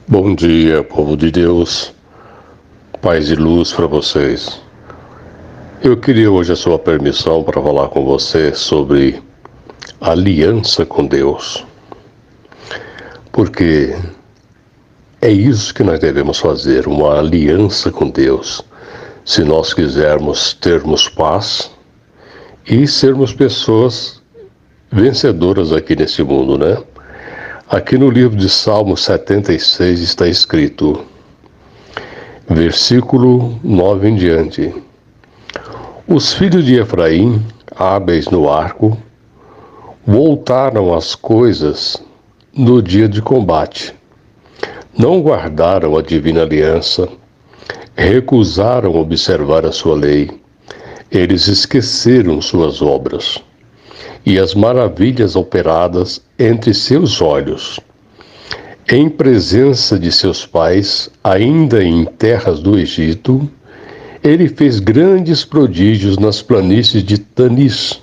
Bom dia, povo de Deus, paz e luz para vocês. Eu queria hoje a sua permissão para falar com você sobre aliança com Deus, porque é isso que nós devemos fazer, uma aliança com Deus, se nós quisermos termos paz e sermos pessoas vencedoras aqui nesse mundo, né? Aqui no livro de Salmo 76 está escrito, versículo 9 em diante: Os filhos de Efraim, hábeis no arco, voltaram às coisas no dia de combate. Não guardaram a divina aliança, recusaram observar a sua lei. Eles esqueceram suas obras e as maravilhas operadas entre seus olhos. Em presença de seus pais, ainda em terras do Egito, ele fez grandes prodígios nas planícies de Tanis.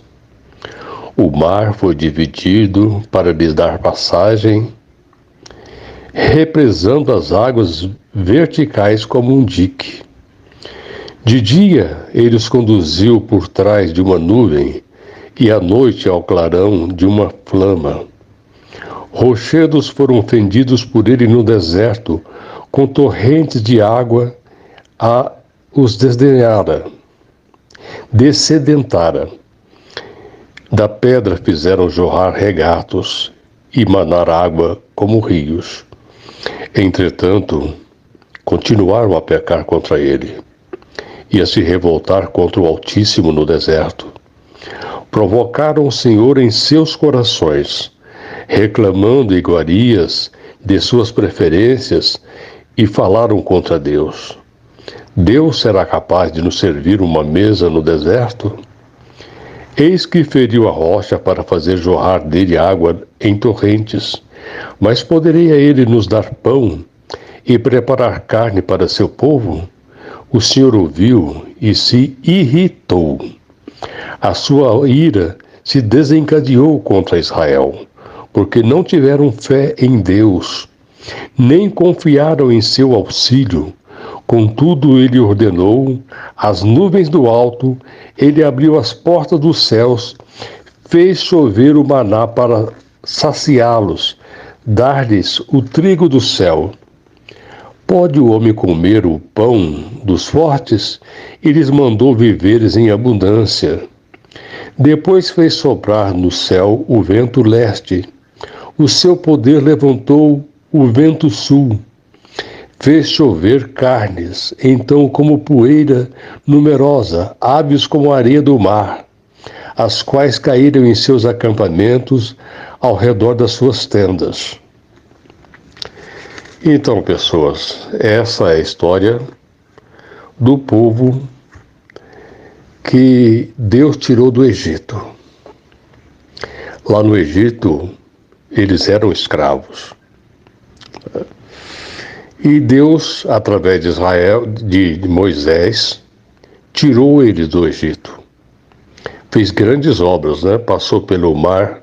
O mar foi dividido para lhes dar passagem, represando as águas verticais como um dique. De dia, ele os conduziu por trás de uma nuvem, e à noite ao clarão de uma flama. Rochedos foram fendidos por ele no deserto, com torrentes de água os descedentara. Da pedra fizeram jorrar regatos e manar água como rios. Entretanto, continuaram a pecar contra ele e a se revoltar contra o Altíssimo no deserto. Provocaram o Senhor em seus corações, reclamando iguarias de suas preferências, e falaram contra Deus. Deus será capaz de nos servir uma mesa no deserto? Eis que feriu a rocha para fazer jorrar dele água em torrentes. Mas poderia ele nos dar pão e preparar carne para seu povo? O Senhor ouviu e se irritou. A sua ira se desencadeou contra Israel, porque não tiveram fé em Deus, nem confiaram em seu auxílio. Contudo, ele ordenou as nuvens do alto, ele abriu as portas dos céus, fez chover o maná para saciá-los, dar-lhes o trigo do céu. Pode o homem comer o pão dos fortes? E lhes mandou viveres em abundância. Depois fez soprar no céu o vento leste. O seu poder levantou o vento sul. Fez chover carnes, então como poeira numerosa, aves como a areia do mar, as quais caíram em seus acampamentos ao redor das suas tendas. Então, pessoas, essa é a história do povo que Deus tirou do Egito. Lá no Egito, eles eram escravos. E Deus, através de Israel, de Moisés, tirou eles do Egito. Fez grandes obras, né? Passou pelo mar,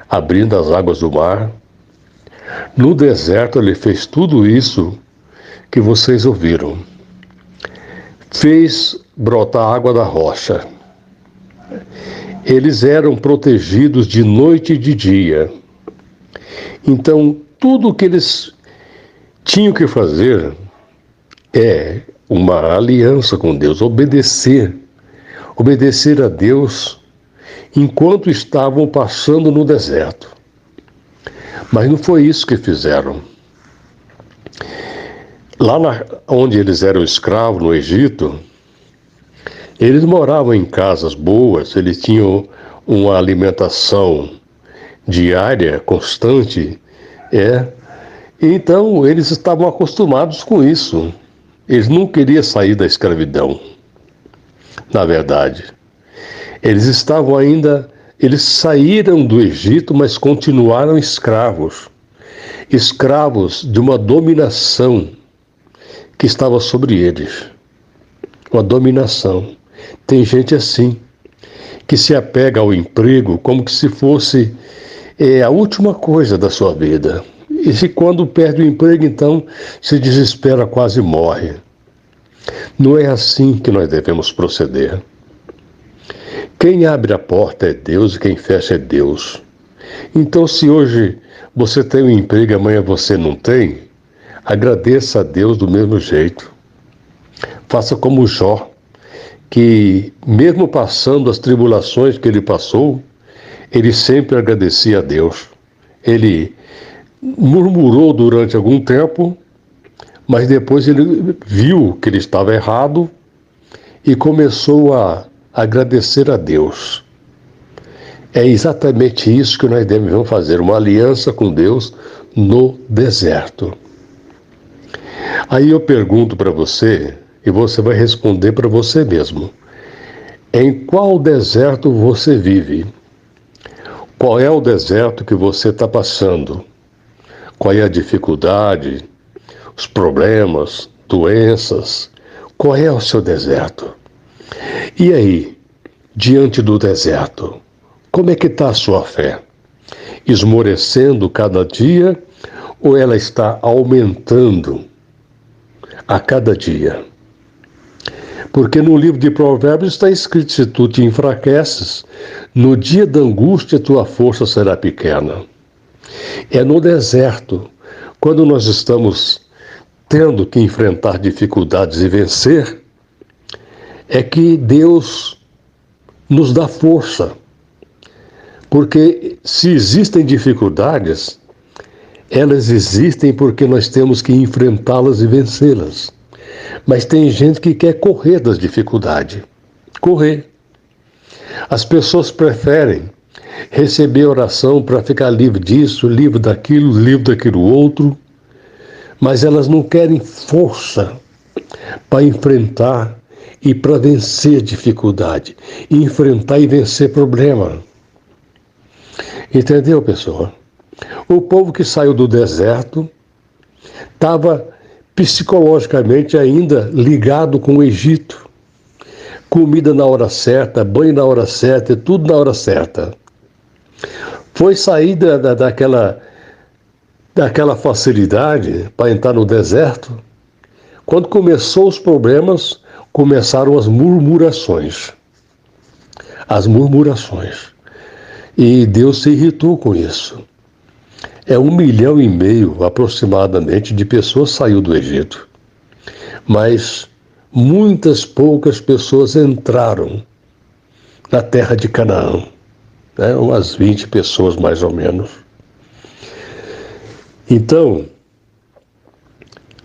abrindo as águas do mar. No deserto ele fez tudo isso que vocês ouviram. Fez brotar água da rocha. Eles eram protegidos de noite e de dia. Então, tudo o que eles tinham que fazer é uma aliança com Deus, obedecer a Deus enquanto estavam passando no deserto. Mas não foi isso que fizeram. Lá onde eles eram escravos, no Egito, eles moravam em casas boas, eles tinham uma alimentação diária, constante, Então, eles estavam acostumados com isso. Eles não queriam sair da escravidão, na verdade. Eles saíram do Egito, mas continuaram escravos. Escravos de uma dominação que estava sobre eles. Uma dominação. Tem gente assim, que se apega ao emprego como que se fosse a última coisa da sua vida. E se quando perde o emprego, então se desespera, quase morre. Não é assim que nós devemos proceder. Quem abre a porta é Deus e quem fecha é Deus. Então, se hoje você tem um emprego e amanhã você não tem, agradeça a Deus do mesmo jeito. Faça como Jó, que mesmo passando as tribulações que ele passou, ele sempre agradecia a Deus. Ele murmurou durante algum tempo, mas depois ele viu que ele estava errado e começou a agradecer a Deus. É exatamente isso que nós devemos fazer, uma aliança com Deus no deserto. Aí eu pergunto para você, e você vai responder para você mesmo. Em qual deserto você vive? Qual é o deserto que você está passando? Qual é a dificuldade, os problemas, doenças? Qual é o seu deserto? E aí, diante do deserto, como é que está a sua fé? Esmorecendo cada dia ou ela está aumentando a cada dia? Porque no livro de Provérbios está escrito: se tu te enfraqueces, no dia da angústia tua força será pequena. É no deserto, quando nós estamos tendo que enfrentar dificuldades e vencer, é que Deus nos dá força. Porque se existem dificuldades, elas existem porque nós temos que enfrentá-las e vencê-las. Mas tem gente que quer correr das dificuldades. Correr. As pessoas preferem receber oração para ficar livre disso, livre daquilo outro, mas elas não querem força para enfrentar e para vencer dificuldade, enfrentar e vencer problema. Entendeu, pessoal? O povo que saiu do deserto estava psicologicamente ainda ligado com o Egito. Comida na hora certa, banho na hora certa, tudo na hora certa. Foi sair daquela facilidade para entrar no deserto. Quando começou os problemas, começaram as murmurações. As murmurações. E Deus se irritou com isso. 1,5 milhão aproximadamente de pessoas saiu do Egito. Mas poucas pessoas entraram na terra de Canaã. Umas 20 pessoas mais ou menos. Então,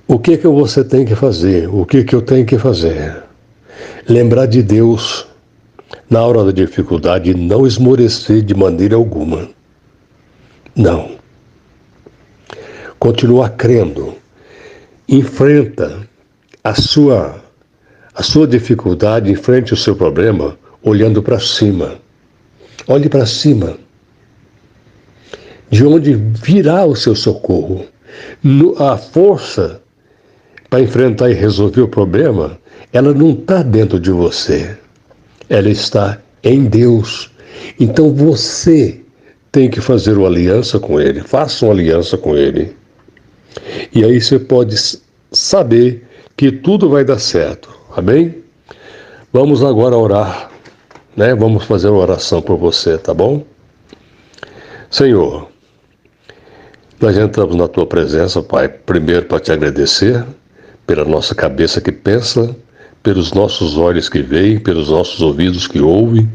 o que você tem que fazer? O que eu tenho que fazer? Lembrar de Deus na hora da dificuldade e não esmorecer de maneira alguma. Não. Continua crendo. Enfrenta a sua dificuldade, enfrente o seu problema olhando para cima. Olhe para cima. De onde virá o seu socorro. A força para enfrentar e resolver o problema, ela não está dentro de você. Ela está em Deus. Então você tem que fazer uma aliança com Ele. Faça uma aliança com Ele. E aí você pode saber que tudo vai dar certo. Amém? Vamos agora orar. Vamos fazer uma oração por você, tá bom? Senhor, nós entramos na Tua presença, Pai, primeiro para Te agradecer pela nossa cabeça que pensa, pelos nossos olhos que veem, pelos nossos ouvidos que ouvem,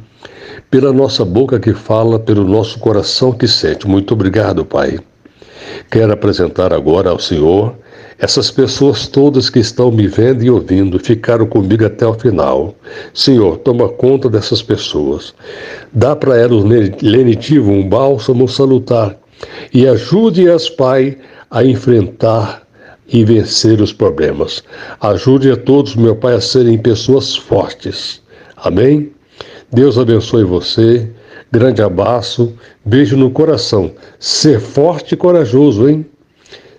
pela nossa boca que fala, pelo nosso coração que sente. Muito obrigado, Pai. Quero apresentar agora ao Senhor essas pessoas todas que estão me vendo e ouvindo, ficaram comigo até o final. Senhor, toma conta dessas pessoas. Dá para elas lenitivo, um bálsamo salutar, e ajude-as, Pai, a enfrentar e vencer os problemas. Ajude a todos, meu Pai, a serem pessoas fortes. Amém? Deus abençoe você. Grande abraço, beijo no coração. Ser forte e corajoso, hein?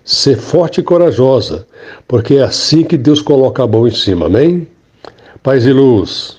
Ser forte e corajosa, porque é assim que Deus coloca a mão em cima, amém? Paz e luz.